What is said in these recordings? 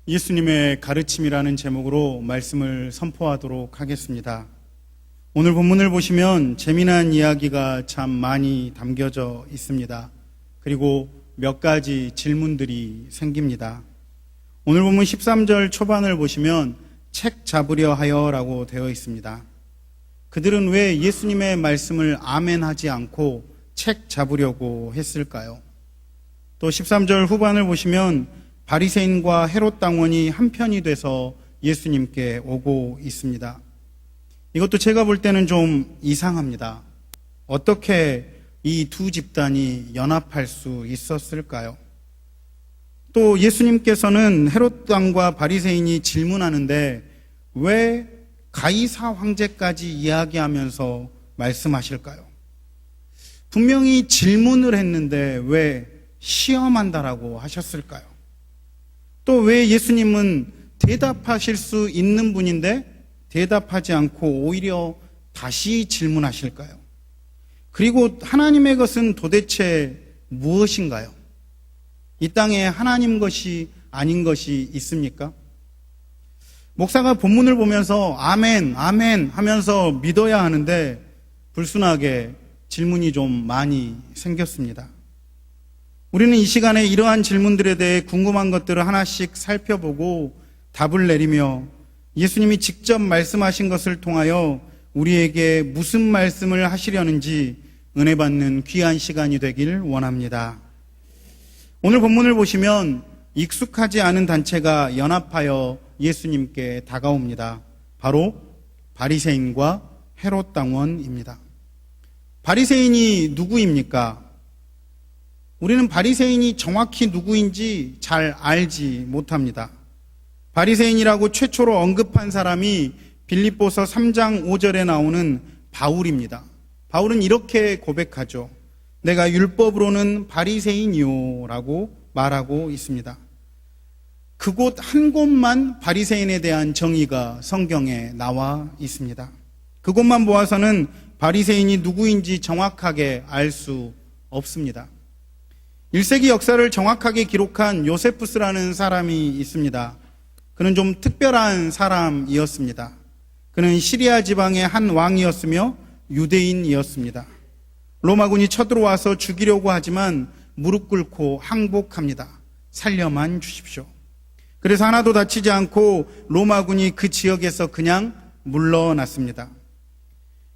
예수님의 가르침이라는 제목으로 말씀을 선포하도록 하겠습니다. 오늘 본문을 보시면 재미난 이야기가 참 많이 담겨져 있습니다. 그리고 몇 가지 질문들이 생깁니다. 오늘 본문 13절 초반을 보시면 책 잡으려 하여 라고 되어 있습니다. 그들은 왜 예수님의 말씀을 아멘하지 않고 책 잡으려고 했을까요? 또 13절 후반을 보시면 바리새인과 헤롯 당원이 한편이 돼서 예수님께 오고 있습니다. 이것도 제가 볼 때는 좀 이상합니다. 어떻게 이 두 집단이 연합할 수 있었을까요? 또 예수님께서는 헤롯 왕과 바리새인이 질문하는데 왜 가이사 황제까지 이야기하면서 말씀하실까요? 분명히 질문을 했는데 왜 시험한다라고 하셨을까요? 또 왜 예수님은 대답하실 수 있는 분인데 대답하지 않고 오히려 다시 질문하실까요? 그리고 하나님의 것은 도대체 무엇인가요? 이 땅에 하나님 것이 아닌 것이 있습니까? 목사가 본문을 보면서 아멘, 아멘 하면서 믿어야 하는데 불순하게 질문이 좀 많이 생겼습니다. 우리는 이 시간에 이러한 질문들에 대해 궁금한 것들을 하나씩 살펴보고 답을 내리며 예수님이 직접 말씀하신 것을 통하여 우리에게 무슨 말씀을 하시려는지 은혜 받는 귀한 시간이 되길 원합니다. 오늘 본문을 보시면 익숙하지 않은 단체가 연합하여 예수님께 다가옵니다. 바로 바리새인과 헤롯 당원입니다. 바리새인이 누구입니까? 우리는 바리새인이 정확히 누구인지 잘 알지 못합니다. 바리새인이라고 최초로 언급한 사람이 빌립보서 3장 5절에 나오는 바울입니다. 바울은 이렇게 고백하죠. 내가 율법으로는 바리새인이요 라고 말하고 있습니다. 그곳 한 곳만 바리새인에 대한 정의가 성경에 나와 있습니다. 그곳만 보아서는 바리새인이 누구인지 정확하게 알 수 없습니다. 1세기 역사를 정확하게 기록한 요세푸스라는 사람이 있습니다. 그는 좀 특별한 사람이었습니다. 그는 시리아 지방의 한 왕이었으며 유대인이었습니다. 로마군이 쳐들어와서 죽이려고 하지만 무릎 꿇고 항복합니다. 살려만 주십시오. 그래서 하나도 다치지 않고 로마군이 그 지역에서 그냥 물러났습니다.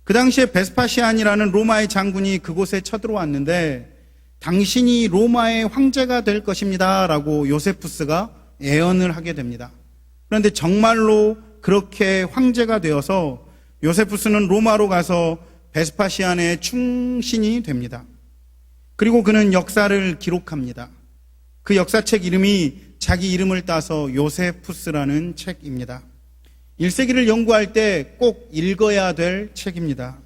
그 당시에 베스파시안이라는 로마의 장군이 그곳에 쳐들어왔는데 당신이 로마의 황제가 될 것입니다 라고 요세푸스가 애언을 하게 됩니다. 그런데 정말로 그렇게 황제가 되어서 요세푸스는 로마로 가서 베스파시안의 충신이 됩니다. 그리고 그는 역사를 기록합니다. 그 역사책 이름이 자기 이름을 따서 요세푸스라는 책입니다. 1세기를 연구할 때 꼭 읽어야 될 책입니다.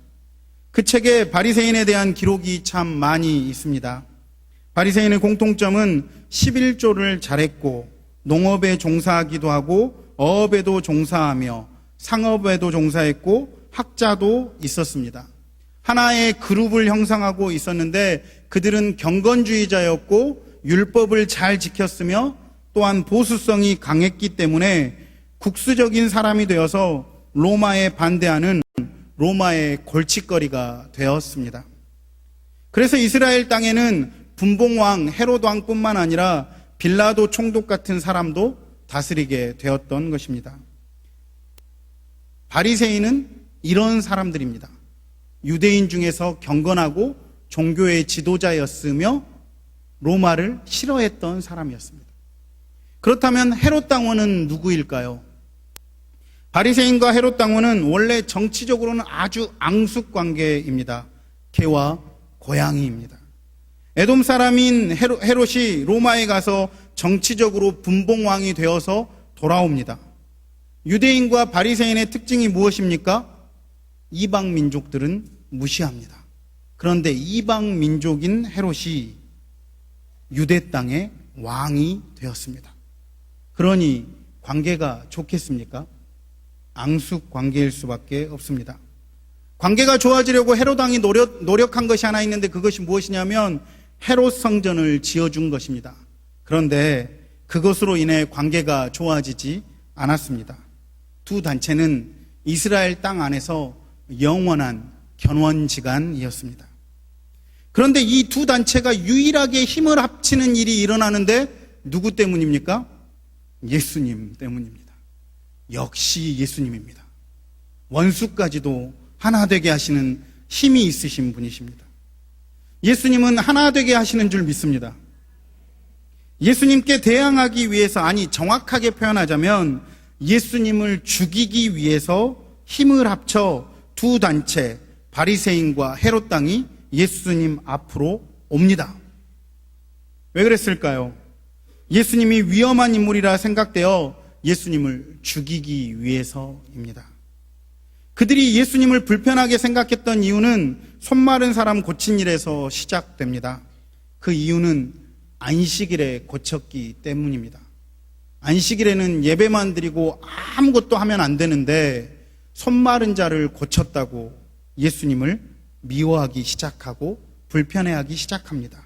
그 책에 바리새인에 대한 기록이 참 많이 있습니다. 바리새인의 공통점은 11조를 잘했고 농업에 종사하기도 하고 어업에도 종사하며 상업에도 종사했고 학자도 있었습니다. 하나의 그룹을 형성하고 있었는데 그들은 경건주의자였고 율법을 잘 지켰으며 또한 보수성이 강했기 때문에 국수적인 사람이 되어서 로마에 반대하는 로마의 골칫거리가 되었습니다. 그래서 이스라엘 땅에는 분봉왕 헤롯 왕뿐만 아니라 빌라도 총독 같은 사람도 다스리게 되었던 것입니다. 바리새인은 이런 사람들입니다. 유대인 중에서 경건하고 종교의 지도자였으며 로마를 싫어했던 사람이었습니다. 그렇다면 헤롯 당원은 누구일까요? 바리새인과 헤롯 당원은 원래 정치적으로는 아주 앙숙 관계입니다. 개와 고양이입니다. 에돔 사람인 헤롯이 로마에 가서 정치적으로 분봉왕이 되어서 돌아옵니다. 유대인과 바리새인의 특징이 무엇입니까? 이방 민족들은 무시합니다. 그런데 이방 민족인 헤롯이 유대 땅의 왕이 되었습니다. 그러니 관계가 좋겠습니까? 앙숙 관계일 수밖에 없습니다. 관계가 좋아지려고 헤롯 왕이 노력한 것이 하나 있는데 그것이 무엇이냐면 헤롯 성전을 지어준 것입니다. 그런데 그것으로 인해 관계가 좋아지지 않았습니다. 두 단체는 이스라엘 땅 안에서 영원한 견원지간이었습니다. 그런데 이 두 단체가 유일하게 힘을 합치는 일이 일어나는데 누구 때문입니까? 예수님 때문입니다. 역시 예수님입니다. 원수까지도 하나 되게 하시는 힘이 있으신 분이십니다. 예수님은 하나 되게 하시는 줄 믿습니다. 예수님께 대항하기 위해서, 아니 정확하게 표현하자면 예수님을 죽이기 위해서 힘을 합쳐 두 단체, 바리새인과 헤롯 당이 예수님 앞으로 옵니다. 왜 그랬을까요? 예수님이 위험한 인물이라 생각되어 예수님을 죽이기 위해서입니다. 그들이 예수님을 불편하게 생각했던 이유는 손 마른 사람 고친 일에서 시작됩니다. 그 이유는 안식일에 고쳤기 때문입니다. 안식일에는 예배만 드리고 아무것도 하면 안 되는데 손 마른 자를 고쳤다고 예수님을 미워하기 시작하고 불편해하기 시작합니다.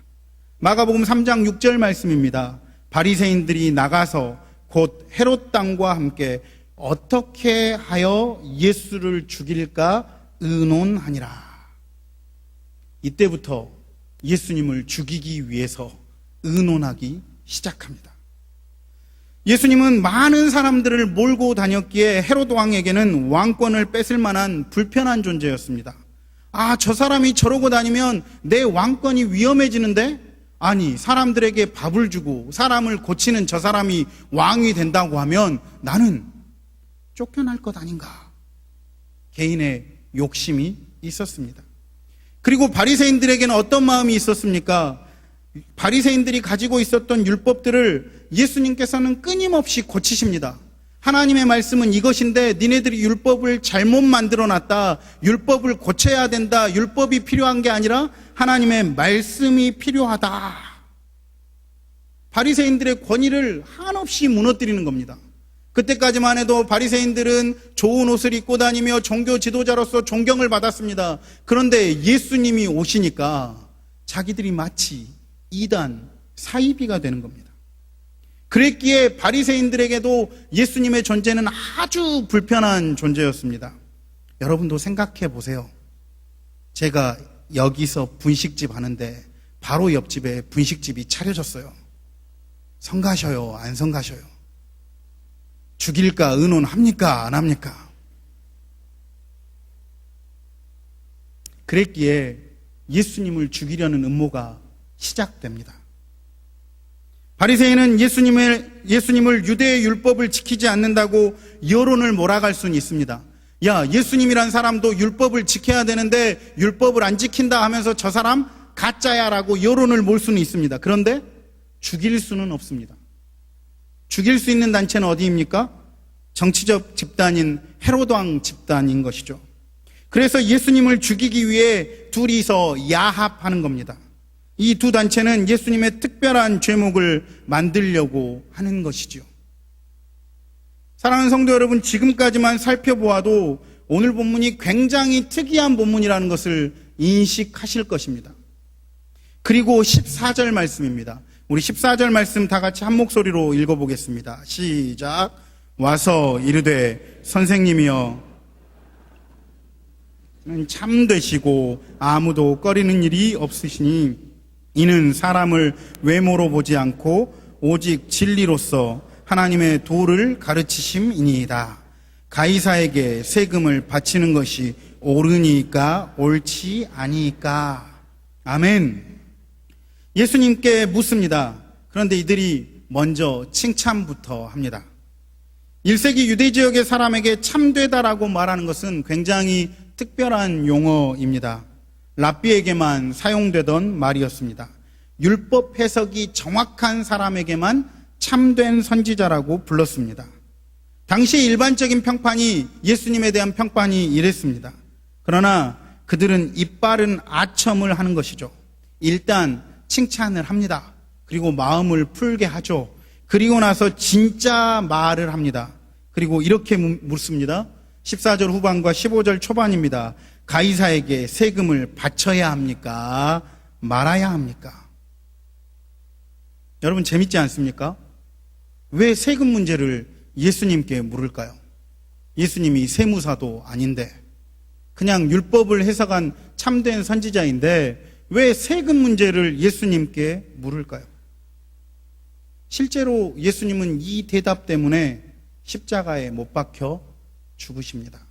마가복음 3장 6절 말씀입니다. 바리새인들이 나가서 곧 헤롯 당과 함께 어떻게 하여 예수를 죽일까 의논하니라. 이때부터 예수님을 죽이기 위해서 의논하기 시작합니다. 예수님은 많은 사람들을 몰고 다녔기에 헤롯 왕에게는 왕권을 뺏을 만한 불편한 존재였습니다. 아, 저 사람이 저러고 다니면 내 왕권이 위험해지는데? 아니, 사람들에게 밥을 주고 사람을 고치는 저 사람이 왕이 된다고 하면 나는 쫓겨날 것 아닌가? 개인의 욕심이 있었습니다. 그리고 바리새인들에게는 어떤 마음이 있었습니까? 바리새인들이 가지고 있었던 율법들을 예수님께서는 끊임없이 고치십니다. 하나님의 말씀은 이것인데 니네들이 율법을 잘못 만들어놨다. 율법을 고쳐야 된다. 율법이 필요한 게 아니라 하나님의 말씀이 필요하다. 바리새인들의 권위를 한없이 무너뜨리는 겁니다. 그때까지만 해도 바리새인들은 좋은 옷을 입고 다니며 종교 지도자로서 존경을 받았습니다. 그런데 예수님이 오시니까 자기들이 마치 이단, 사이비가 되는 겁니다. 그랬기에 바리새인들에게도 예수님의 존재는 아주 불편한 존재였습니다. 여러분도 생각해 보세요. 제가 여기서 분식집 하는데 바로 옆집에 분식집이 차려졌어요. 성가셔요? 안 성가셔요? 죽일까 의논합니까? 안 합니까? 그랬기에 예수님을 죽이려는 음모가 시작됩니다. 바리새인은 예수님을 유대의 율법을 지키지 않는다고 여론을 몰아갈 수는 있습니다. 야, 예수님이란 사람도 율법을 지켜야 되는데 율법을 안 지킨다 하면서 저 사람 가짜야라고 여론을 몰 수는 있습니다. 그런데 죽일 수는 없습니다. 죽일 수 있는 단체는 어디입니까? 정치적 집단인 헤롯 왕 집단인 것이죠. 그래서 예수님을 죽이기 위해 둘이서 야합하는 겁니다. 이 두 단체는 예수님의 특별한 죄목을 만들려고 하는 것이죠. 사랑하는 성도 여러분, 지금까지만 살펴보아도 오늘 본문이 굉장히 특이한 본문이라는 것을 인식하실 것입니다. 그리고 14절 말씀입니다. 우리 14절 말씀 다 같이 한 목소리로 읽어보겠습니다. 시작. 와서 이르되 선생님이여 참되시고 아무도 꺼리는 일이 없으시니 이는 사람을 외모로 보지 않고 오직 진리로서 하나님의 도를 가르치심이니이다. 가이사에게 세금을 바치는 것이 옳으니까 옳지 아니까. 아멘. 예수님께 묻습니다. 그런데 이들이 먼저 칭찬부터 합니다. 1세기 유대 지역의 사람에게 참되다라고 말하는 것은 굉장히 특별한 용어입니다. 랍비에게만 사용되던 말이었습니다. 율법 해석이 정확한 사람에게만 참된 선지자라고 불렀습니다. 당시 일반적인 평판이, 예수님에 대한 평판이 이랬습니다. 그러나 그들은 이빠른 아첨을 하는 것이죠. 일단 칭찬을 합니다. 그리고 마음을 풀게 하죠. 그리고 나서 진짜 말을 합니다. 그리고 이렇게 묻습니다. 14절 후반과 15절 초반입니다. 가이사에게 세금을 바쳐야 합니까? 말아야 합니까? 여러분 재밌지 않습니까? 왜 세금 문제를 예수님께 물을까요? 예수님이 세무사도 아닌데, 그냥 율법을 해석한 참된 선지자인데 왜 세금 문제를 예수님께 물을까요? 실제로 예수님은 이 대답 때문에 십자가에 못 박혀 죽으십니다.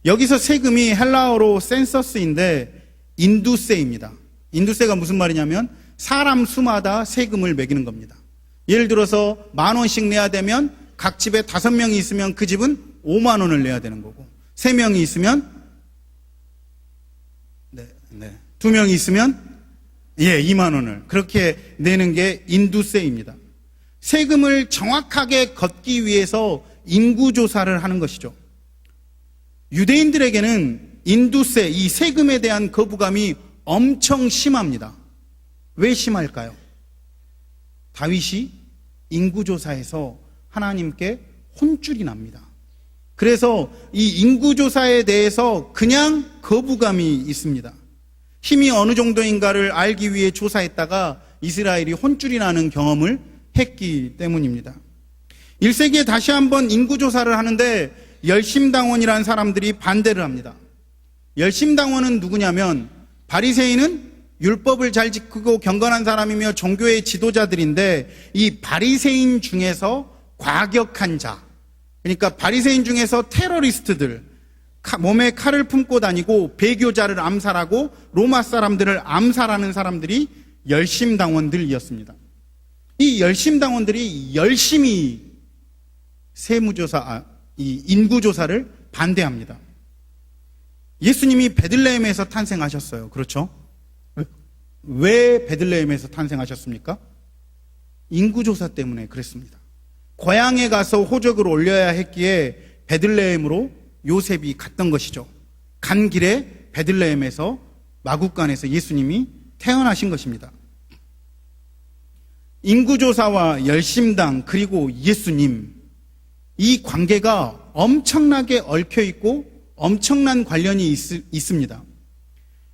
여기서 세금이 헬라어로 센서스인데 인두세입니다. 인두세가 무슨 말이냐면 사람 수마다 세금을 매기는 겁니다. 예를 들어서 10,000원씩 내야 되면 각 집에 5명이 있으면 그 집은 5만 원을 내야 되는 거고, 3명이 있으면 2명이 있으면 2만 원을 그렇게 내는 게 인두세입니다. 세금을 정확하게 걷기 위해서 인구조사를 하는 것이죠. 유대인들에게는 인두세, 이 세금에 대한 거부감이 엄청 심합니다. 왜 심할까요? 다윗이 인구조사에서 하나님께 혼쭐이 납니다. 그래서 이 인구조사에 대해서 그냥 거부감이 있습니다. 힘이 어느 정도인가를 알기 위해 조사했다가 이스라엘이 혼쭐이 나는 경험을 했기 때문입니다. 1세기에 다시 한번 인구조사를 하는데 열심당원이라는 사람들이 반대를 합니다. 열심당원은 누구냐면 바리새인은 율법을 잘 지키고 경건한 사람이며 종교의 지도자들인데 이 바리새인 중에서 과격한 자, 그러니까 바리새인 중에서 테러리스트들, 몸에 칼을 품고 다니고 배교자를 암살하고 로마 사람들을 암살하는 사람들이 열심당원들이었습니다. 이 열심당원들이 열심히 이 인구조사를 반대합니다. 예수님이 베들레헴에서 탄생하셨어요. 그렇죠? 왜 베들레헴에서 탄생하셨습니까? 인구조사 때문에 그랬습니다. 고향에 가서 호적을 올려야 했기에 베들레헴으로 요셉이 갔던 것이죠. 간 길에 베들레헴에서 마구간에서 예수님이 태어나신 것입니다. 인구조사와 열심당 그리고 예수님, 이 관계가 엄청나게 얽혀있고 엄청난 관련이 있습니다.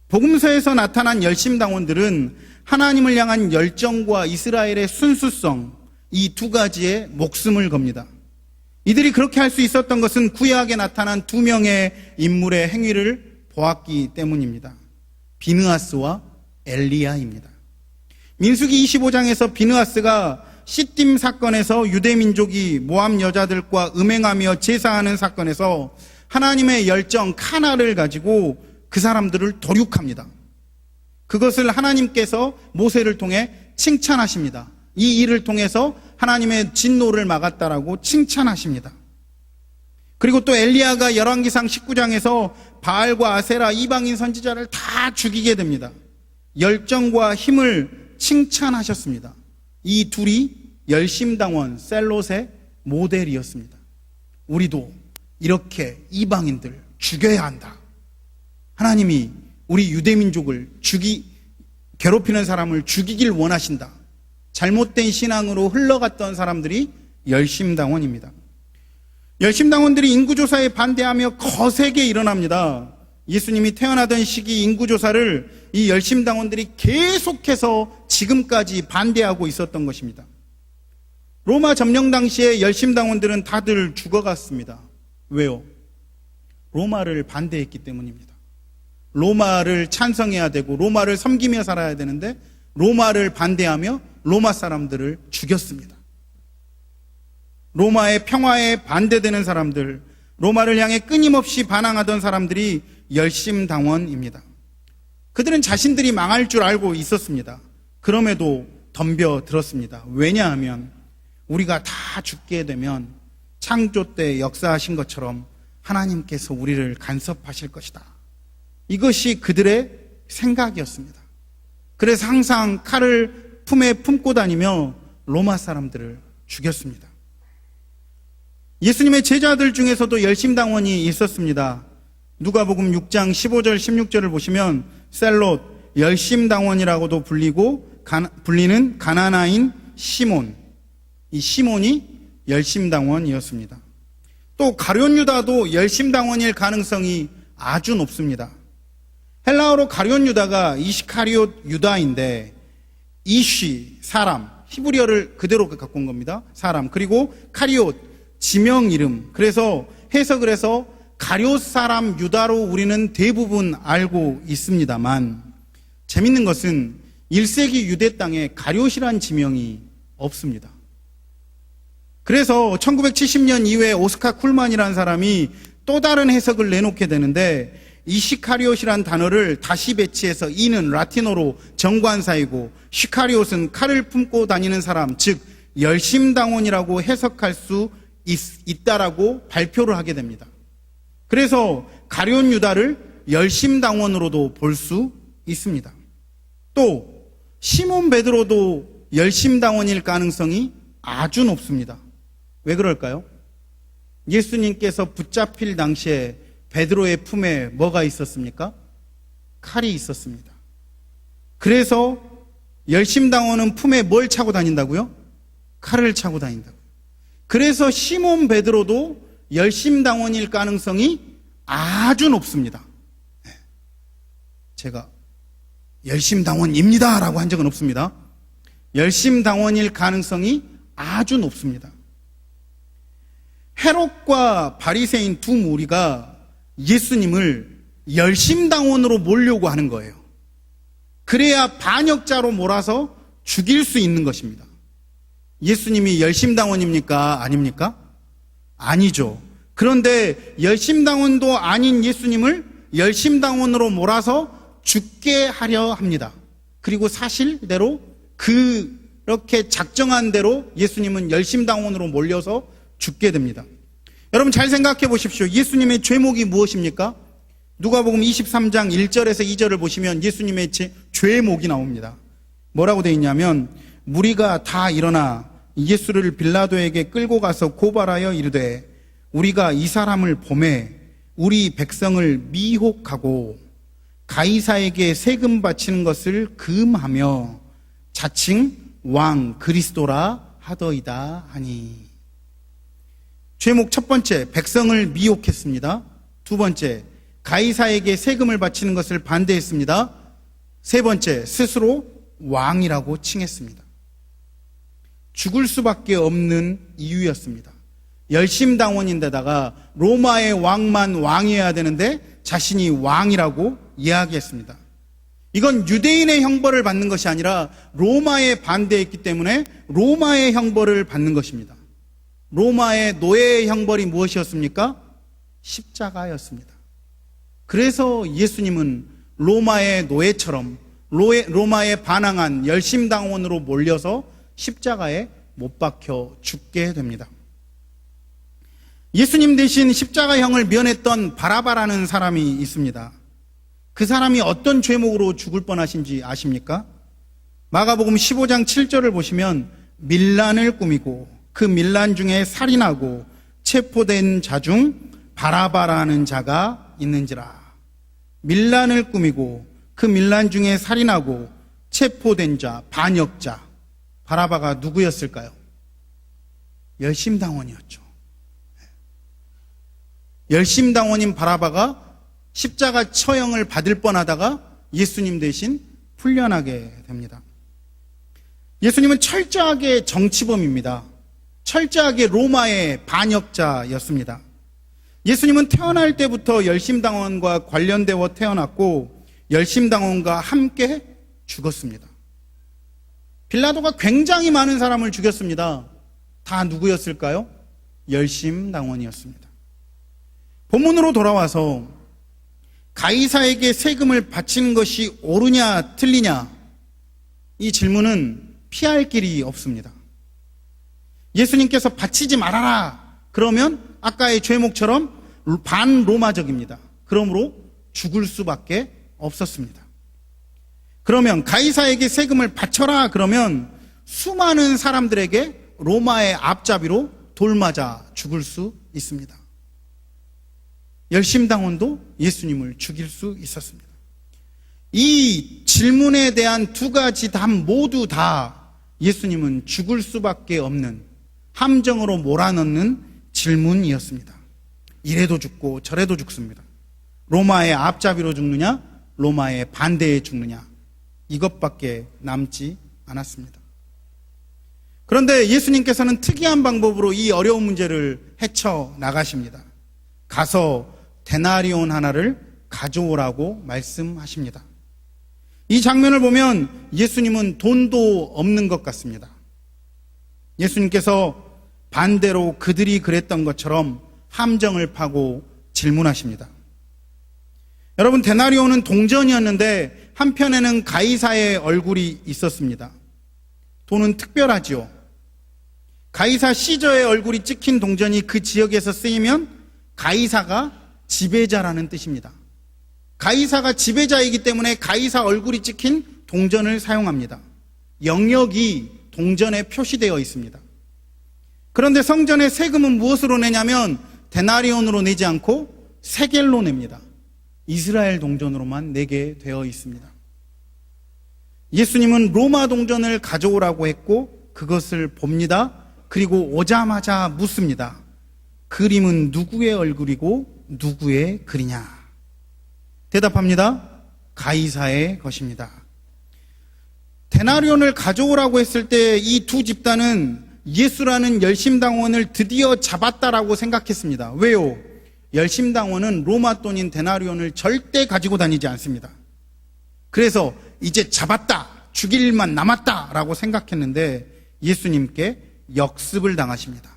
복음서에서 나타난 열심당원들은 하나님을 향한 열정과 이스라엘의 순수성, 이 두 가지에 목숨을 겁니다. 이들이 그렇게 할 수 있었던 것은 구약에 나타난 2명의 인물의 행위를 보았기 때문입니다. 비느하스와 엘리야입니다. 민수기 25장에서 비느하스가 시딤 사건에서 유대민족이 모압 여자들과 음행하며 제사하는 사건에서 하나님의 열정 카나를 가지고 그 사람들을 도륙합니다. 그것을 하나님께서 모세를 통해 칭찬하십니다. 이 일을 통해서 하나님의 진노를 막았다라고 칭찬하십니다. 그리고 또 엘리야가 열왕기상 19장에서 바알과 아세라 이방인 선지자를 다 죽이게 됩니다. 열정과 힘을 칭찬하셨습니다. 이 둘이 열심당원 셀롯의 모델이었습니다. 우리도 이렇게 이방인들 죽여야 한다. 하나님이 우리 유대민족을 괴롭히는 사람을 죽이길 원하신다. 잘못된 신앙으로 흘러갔던 사람들이 열심당원입니다. 열심당원들이 인구조사에 반대하며 거세게 일어납니다. 예수님이 태어나던 시기 인구조사를 이 열심당원들이 계속해서 지금까지 반대하고 있었던 것입니다. 로마 점령 당시에 열심당원들은 다들 죽어갔습니다. 왜요? 로마를 반대했기 때문입니다. 로마를 찬성해야 되고 로마를 섬기며 살아야 되는데 로마를 반대하며 로마 사람들을 죽였습니다. 로마의 평화에 반대되는 사람들, 로마를 향해 끊임없이 반항하던 사람들이 열심당원입니다. 그들은 자신들이 망할 줄 알고 있었습니다. 그럼에도 덤벼들었습니다. 왜냐하면 우리가 다 죽게 되면 창조 때 역사하신 것처럼 하나님께서 우리를 간섭하실 것이다. 이것이 그들의 생각이었습니다. 그래서 항상 칼을 품에 품고 다니며 로마 사람들을 죽였습니다. 예수님의 제자들 중에서도 열심당원이 있었습니다. 누가복음 6장 15절 16절을 보시면 셀롯, 열심당원이라고도 불리는 가나나인 시몬, 이 시몬이 열심당원이었습니다. 또 가룟 유다도 열심당원일 가능성이 아주 높습니다. 헬라어로 가룟 유다가 이시카리옷 유다인데 이쉬, 사람, 히브리어를 그대로 갖고 온 겁니다. 사람. 그리고 카리옷, 지명 이름. 그래서 해석을 해서 가룟 사람 유다로 우리는 대부분 알고 있습니다만, 재밌는 것은 1세기 유대 땅에 가룟이란 지명이 없습니다. 그래서 1970년 이후에 오스카 쿨만이라는 사람이 또 다른 해석을 내놓게 되는데, 이시카리옷이란 단어를 다시 배치해서 이는 라틴어로 정관사이고 시카리옷은 칼을 품고 다니는 사람, 즉 열심당원이라고 해석할 수 있다라고 발표를 하게 됩니다. 그래서 가룟 유다를 열심당원으로도 볼 수 있습니다. 또 시몬 베드로도 열심당원일 가능성이 아주 높습니다. 왜 그럴까요? 예수님께서 붙잡힐 당시에 베드로의 품에 뭐가 있었습니까? 칼이 있었습니다. 그래서 열심당원은 품에 뭘 차고 다닌다고요? 칼을 차고 다닌다고요. 그래서 시몬 베드로도 열심당원일 가능성이 아주 높습니다. 제가 열심당원입니다 라고 한 적은 없습니다. 열심당원일 가능성이 아주 높습니다. 헤롯과 바리새인 두 무리가 예수님을 열심당원으로 몰려고 하는 거예요. 그래야 반역자로 몰아서 죽일 수 있는 것입니다. 예수님이 열심당원입니까? 아닙니까? 아니죠. 그런데 열심당원도 아닌 예수님을 열심당원으로 몰아서 죽게 하려 합니다. 그리고 사실대로 그렇게 작정한 대로 예수님은 열심당원으로 몰려서 죽게 됩니다. 여러분 잘 생각해 보십시오. 예수님의 죄목이 무엇입니까? 누가복음 23장 1절에서 2절을 보시면 예수님의 죄목이 나옵니다. 뭐라고 되어 있냐면, 무리가 다 일어나 예수를 빌라도에게 끌고 가서 고발하여 이르되, 우리가 이 사람을 보매 우리 백성을 미혹하고 가이사에게 세금 바치는 것을 금하며 자칭 왕 그리스도라 하더이다 하니. 죄목 첫 번째, 백성을 미혹했습니다. 두 번째, 가이사에게 세금을 바치는 것을 반대했습니다. 세 번째, 스스로 왕이라고 칭했습니다. 죽을 수밖에 없는 이유였습니다. 열심당원인데다가 로마의 왕만 왕이어야 되는데 자신이 왕이라고 이야기했습니다. 이건 유대인의 형벌을 받는 것이 아니라 로마에 반대했기 때문에 로마의 형벌을 받는 것입니다. 로마의 노예의 형벌이 무엇이었습니까? 십자가였습니다. 그래서 예수님은 로마의 노예처럼 로마에 반항한 열심당원으로 몰려서 십자가에 못 박혀 죽게 됩니다. 예수님 대신 십자가형을 면했던 바라바라는 사람이 있습니다. 그 사람이 어떤 죄목으로 죽을 뻔하신지 아십니까? 마가복음 15장 7절을 보시면 밀란을 꾸미고 그 밀란 중에 살인하고 체포된 자 중 바라바라는 자가 있는지라. 밀란을 꾸미고 그 밀란 중에 살인하고 체포된 자, 반역자. 바라바가 누구였을까요? 열심당원이었죠. 열심당원인 바라바가 십자가 처형을 받을 뻔하다가 예수님 대신 풀려나게 됩니다. 예수님은 철저하게 정치범입니다. 철저하게 로마의 반역자였습니다. 예수님은 태어날 때부터 열심당원과 관련되어 태어났고 열심당원과 함께 죽었습니다. 빌라도가 굉장히 많은 사람을 죽였습니다. 다 누구였을까요? 열심당원이었습니다. 본문으로 돌아와서 가이사에게 세금을 바치는 것이 옳으냐 틀리냐, 이 질문은 피할 길이 없습니다. 예수님께서 바치지 말아라 그러면 아까의 죄목처럼 반로마적입니다. 그러므로 죽을 수밖에 없었습니다. 그러면 가이사에게 세금을 바쳐라 그러면 수많은 사람들에게 로마의 앞잡이로 돌맞아 죽을 수 있습니다. 열심당원도 예수님을 죽일 수 있었습니다. 이 질문에 대한 두 가지 답 모두 다 예수님은 죽을 수밖에 없는, 함정으로 몰아넣는 질문이었습니다. 이래도 죽고 저래도 죽습니다. 로마의 앞잡이로 죽느냐, 로마의 반대에 죽느냐, 이것밖에 남지 않았습니다. 그런데 예수님께서는 특이한 방법으로 이 어려운 문제를 헤쳐나가십니다. 가서 데나리온 하나를 가져오라고 말씀하십니다. 이 장면을 보면 예수님은 돈도 없는 것 같습니다. 예수님께서 반대로 그들이 그랬던 것처럼 함정을 파고 질문하십니다. 여러분, 데나리온은 동전이었는데 한편에는 가이사의 얼굴이 있었습니다. 돈은 특별하지요. 가이사 시저의 얼굴이 찍힌 동전이 그 지역에서 쓰이면 가이사가 지배자라는 뜻입니다. 가이사가 지배자이기 때문에 가이사 얼굴이 찍힌 동전을 사용합니다. 영역이 동전에 표시되어 있습니다. 그런데 성전의 세금은 무엇으로 내냐면 데나리온으로 내지 않고 세겔로 냅니다. 이스라엘 동전으로만 내게 되어 있습니다. 예수님은 로마 동전을 가져오라고 했고 그것을 봅니다. 그리고 오자마자 묻습니다. 그림은 누구의 얼굴이고 누구의 글이냐? 대답합니다. 가이사의 것입니다. 데나리온을 가져오라고 했을 때 이 두 집단은 예수라는 열심당원을 드디어 잡았다라고 생각했습니다. 왜요? 열심당원은 로마 돈인 데나리온을 절대 가지고 다니지 않습니다. 그래서 이제 잡았다, 죽일 일만 남았다라고 생각했는데 예수님께 역습을 당하십니다.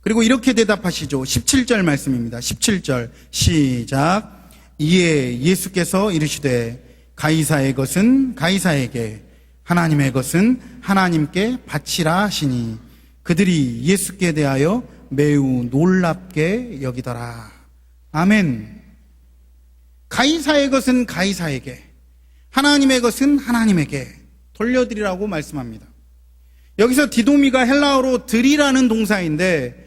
그리고 이렇게 대답하시죠. 17절 말씀입니다. 17절 시작. 이에 예수께서 이르시되 가이사의 것은 가이사에게, 하나님의 것은 하나님께 바치라 하시니 그들이 예수께 대하여 매우 놀랍게 여기더라. 아멘. 가이사의 것은 가이사에게, 하나님의 것은 하나님에게 돌려드리라고 말씀합니다. 여기서 디도미가 헬라어로 드리라는 동사인데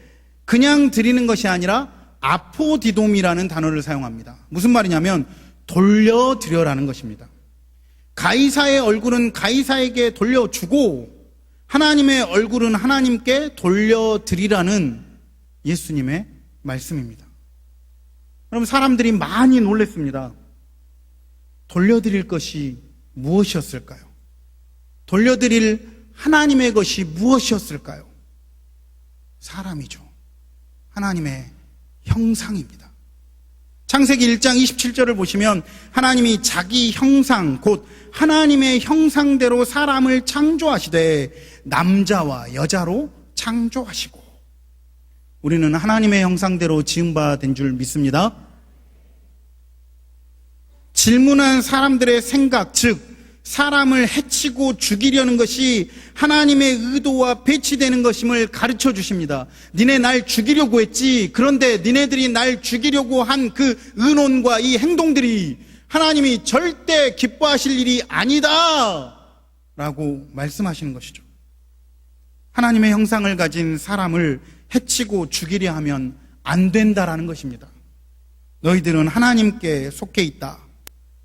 그냥 드리는 것이 아니라 아포디돔이라는 단어를 사용합니다. 무슨 말이냐면 돌려드려라는 것입니다. 가이사의 얼굴은 가이사에게 돌려주고 하나님의 얼굴은 하나님께 돌려드리라는 예수님의 말씀입니다. 여러분, 사람들이 많이 놀랐습니다. 돌려드릴 것이 무엇이었을까요? 돌려드릴 하나님의 것이 무엇이었을까요? 사람이죠. 하나님의 형상입니다. 창세기 1장 27절을 보시면 하나님이 자기 형상 곧 하나님의 형상대로 사람을 창조하시되 남자와 여자로 창조하시고, 우리는 하나님의 형상대로 지음바 된 줄 믿습니다. 질문한 사람들의 생각, 즉 사람을 해치고 죽이려는 것이 하나님의 의도와 배치되는 것임을 가르쳐 주십니다. 니네 날 죽이려고 했지. 그런데 니네들이 날 죽이려고 한 그 의논과 이 행동들이 하나님이 절대 기뻐하실 일이 아니다 라고 말씀하시는 것이죠. 하나님의 형상을 가진 사람을 해치고 죽이려 하면 안 된다라는 것입니다. 너희들은 하나님께 속해 있다.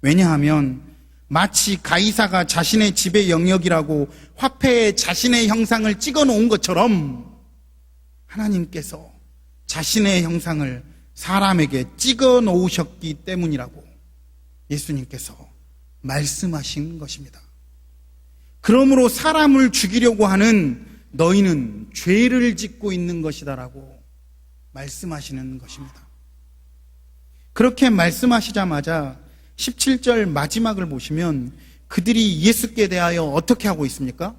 왜냐하면 마치 가이사가 자신의 지배 영역이라고 화폐에 자신의 형상을 찍어 놓은 것처럼 하나님께서 자신의 형상을 사람에게 찍어 놓으셨기 때문이라고 예수님께서 말씀하신 것입니다. 그러므로 사람을 죽이려고 하는 너희는 죄를 짓고 있는 것이다라고 말씀하시는 것입니다. 그렇게 말씀하시자마자 17절 마지막을 보시면 그들이 예수께 대하여 어떻게 하고 있습니까?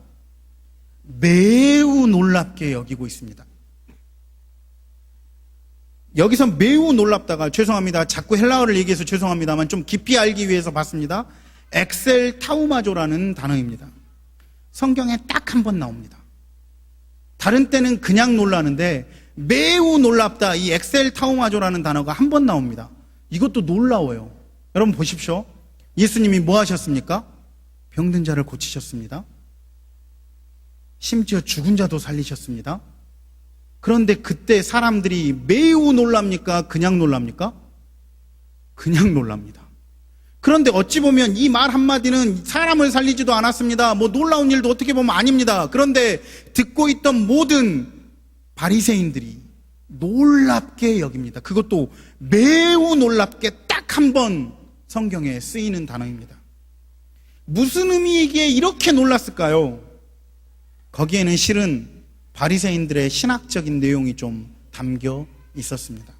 매우 놀랍게 여기고 있습니다. 여기서 매우 놀랍다가, 죄송합니다, 자꾸 헬라어를 얘기해서 죄송합니다만 좀 깊이 알기 위해서 봤습니다. 엑셀 타우마조라는 단어입니다. 성경에 딱 한 번 나옵니다. 다른 때는 그냥 놀라는데 매우 놀랍다, 이 엑셀 타우마조라는 단어가 한 번 나옵니다. 이것도 놀라워요. 여러분 보십시오. 예수님이 뭐 하셨습니까? 병든 자를 고치셨습니다. 심지어 죽은 자도 살리셨습니다. 그런데 그때 사람들이 매우 놀랍니까? 그냥 놀랍니까? 그냥 놀랍니다. 그런데 어찌 보면 이 말 한마디는 사람을 살리지도 않았습니다. 뭐 놀라운 일도 어떻게 보면 아닙니다. 그런데 듣고 있던 모든 바리새인들이 놀랍게 여깁니다. 그것도 매우 놀랍게 딱 한 번 성경에 쓰이는 단어입니다. 무슨 의미이기에 이렇게 놀랐을까요? 거기에는 실은 바리새인들의 신학적인 내용이 좀 담겨 있었습니다.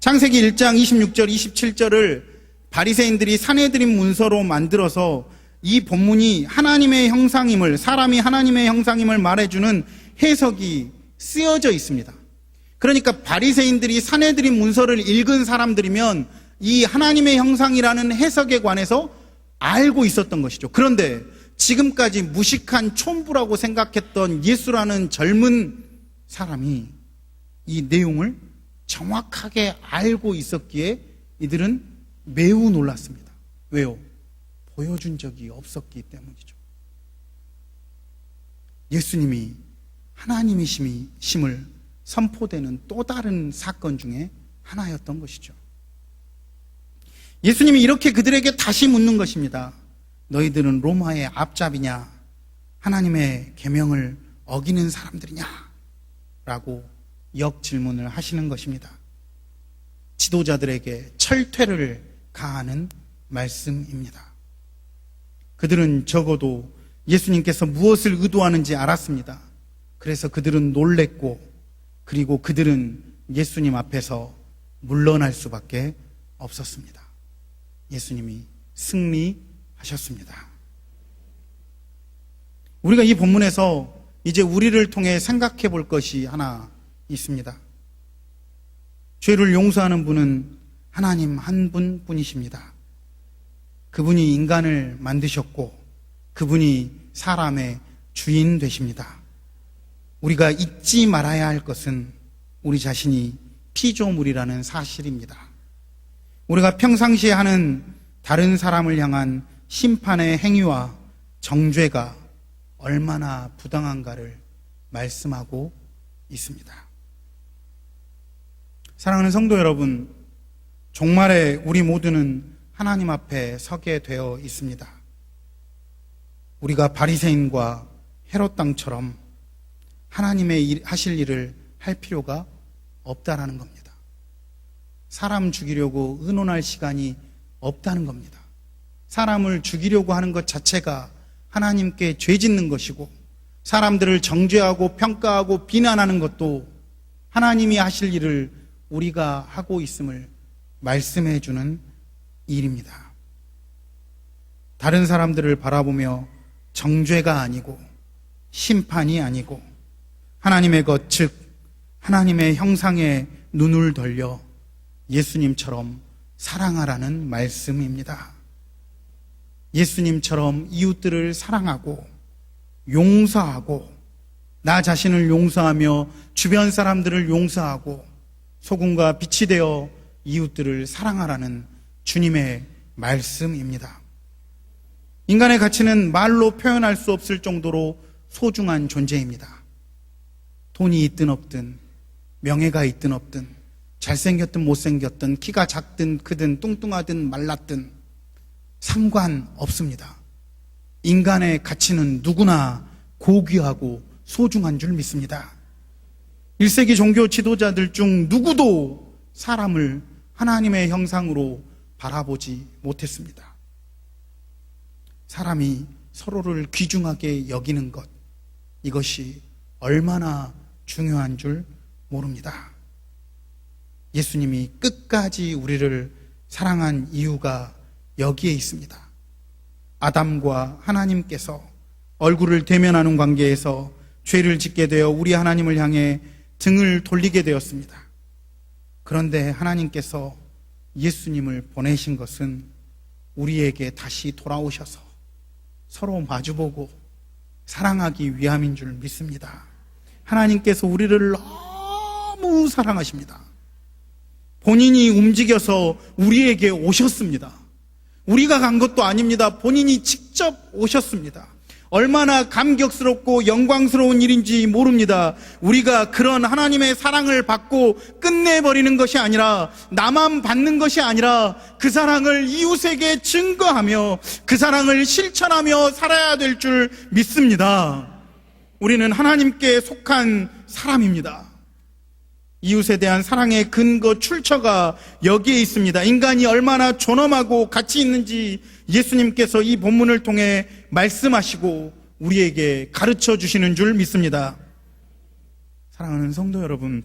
창세기 1장 26절, 27절을 바리새인들이 산헤드린 문서로 만들어서 이 본문이 하나님의 형상임을, 사람이 하나님의 형상임을 말해주는 해석이 쓰여져 있습니다. 그러니까 바리새인들이 산헤드린 문서를 읽은 사람들이면 이 하나님의 형상이라는 해석에 관해서 알고 있었던 것이죠. 그런데 지금까지 무식한 촌부라고 생각했던 예수라는 젊은 사람이 이 내용을 정확하게 알고 있었기에 이들은 매우 놀랐습니다. 왜요? 보여준 적이 없었기 때문이죠. 예수님이 하나님이심을 선포되는 또 다른 사건 중에 하나였던 것이죠. 예수님이 이렇게 그들에게 다시 묻는 것입니다. 너희들은 로마의 앞잡이냐? 하나님의 계명을 어기는 사람들이냐? 라고 역질문을 하시는 것입니다. 지도자들에게 철퇴를 가하는 말씀입니다. 그들은 적어도 예수님께서 무엇을 의도하는지 알았습니다. 그래서 그들은 놀랬고, 그리고 그들은 예수님 앞에서 물러날 수밖에 없었습니다. 예수님이 승리하셨습니다. 우리가 이 본문에서 이제 우리를 통해 생각해 볼 것이 하나 있습니다. 죄를 용서하는 분은 하나님 한 분뿐이십니다. 그분이 인간을 만드셨고 그분이 사람의 주인 되십니다. 우리가 잊지 말아야 할 것은 우리 자신이 피조물이라는 사실입니다. 우리가 평상시에 하는 다른 사람을 향한 심판의 행위와 정죄가 얼마나 부당한가를 말씀하고 있습니다. 사랑하는 성도 여러분, 종말에 우리 모두는 하나님 앞에 서게 되어 있습니다. 우리가 바리새인과 헤롯 당처럼 하나님의 하실 일을 할 필요가 없다라는 겁니다. 사람 죽이려고 의논할 시간이 없다는 겁니다. 사람을 죽이려고 하는 것 자체가 하나님께 죄 짓는 것이고, 사람들을 정죄하고 평가하고 비난하는 것도 하나님이 하실 일을 우리가 하고 있음을 말씀해 주는 일입니다. 다른 사람들을 바라보며 정죄가 아니고 심판이 아니고 하나님의 것, 즉 하나님의 형상에 눈을 돌려 예수님처럼 사랑하라는 말씀입니다. 예수님처럼 이웃들을 사랑하고 용서하고 나 자신을 용서하며 주변 사람들을 용서하고 소금과 빛이 되어 이웃들을 사랑하라는 주님의 말씀입니다. 인간의 가치는 말로 표현할 수 없을 정도로 소중한 존재입니다. 돈이 있든 없든, 명예가 있든 없든, 잘생겼든 못생겼든, 키가 작든 크든, 뚱뚱하든 말랐든 상관없습니다. 인간의 가치는 누구나 고귀하고 소중한 줄 믿습니다. 1세기 종교 지도자들 중 누구도 사람을 하나님의 형상으로 바라보지 못했습니다. 사람이 서로를 귀중하게 여기는 것, 이것이 얼마나 중요한 줄 모릅니다. 예수님이 끝까지 우리를 사랑한 이유가 여기에 있습니다. 아담과 하나님께서 얼굴을 대면하는 관계에서 죄를 짓게 되어 우리 하나님을 향해 등을 돌리게 되었습니다. 그런데 하나님께서 예수님을 보내신 것은 우리에게 다시 돌아오셔서 서로 마주보고 사랑하기 위함인 줄 믿습니다. 하나님께서 우리를 너무 사랑하십니다. 본인이 움직여서 우리에게 오셨습니다. 우리가 간 것도 아닙니다. 본인이 직접 오셨습니다. 얼마나 감격스럽고 영광스러운 일인지 모릅니다. 우리가 그런 하나님의 사랑을 받고 끝내버리는 것이 아니라, 나만 받는 것이 아니라 그 사랑을 이웃에게 증거하며 그 사랑을 실천하며 살아야 될 줄 믿습니다. 우리는 하나님께 속한 사람입니다. 이웃에 대한 사랑의 근거, 출처가 여기에 있습니다. 인간이 얼마나 존엄하고 가치 있는지 예수님께서 이 본문을 통해 말씀하시고 우리에게 가르쳐 주시는 줄 믿습니다. 사랑하는 성도 여러분,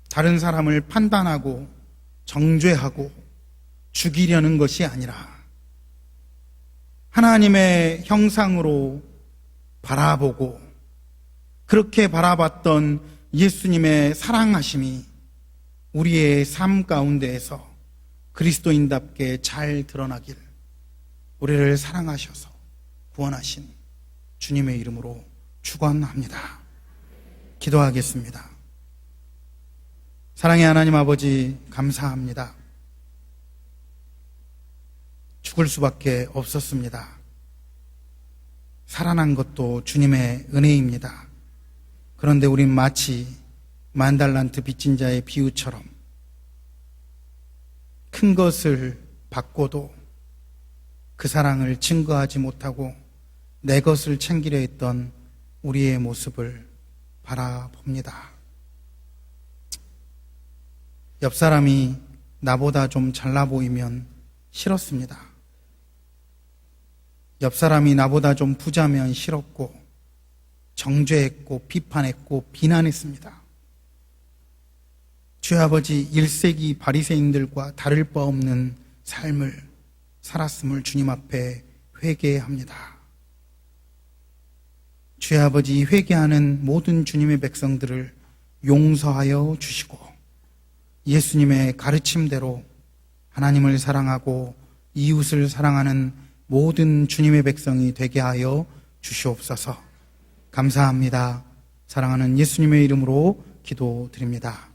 다른 사람을 판단하고 정죄하고 죽이려는 것이 아니라 하나님의 형상으로 바라보고 그렇게 바라봤던 예수님의 사랑하심이 우리의 삶 가운데에서 그리스도인답게 잘 드러나길 우리를 사랑하셔서 구원하신 주님의 이름으로 축원합니다. 기도하겠습니다. 사랑의 하나님 아버지, 감사합니다. 죽을 수밖에 없었습니다. 살아난 것도 주님의 은혜입니다. 그런데 우린 마치 만달란트 빚진 자의 비유처럼 큰 것을 받고도 그 사랑을 증거하지 못하고 내 것을 챙기려 했던 우리의 모습을 바라봅니다. 옆 사람이 나보다 좀 잘나 보이면 싫었습니다. 옆 사람이 나보다 좀 부자면 싫었고 정죄했고 비판했고 비난했습니다. 주 아버지, 1세기 바리새인들과 다를 바 없는 삶을 살았음을 주님 앞에 회개합니다. 주 아버지, 회개하는 모든 주님의 백성들을 용서하여 주시고 예수님의 가르침대로 하나님을 사랑하고 이웃을 사랑하는 모든 주님의 백성이 되게 하여 주시옵소서. 감사합니다. 사랑하는 예수님의 이름으로 기도드립니다.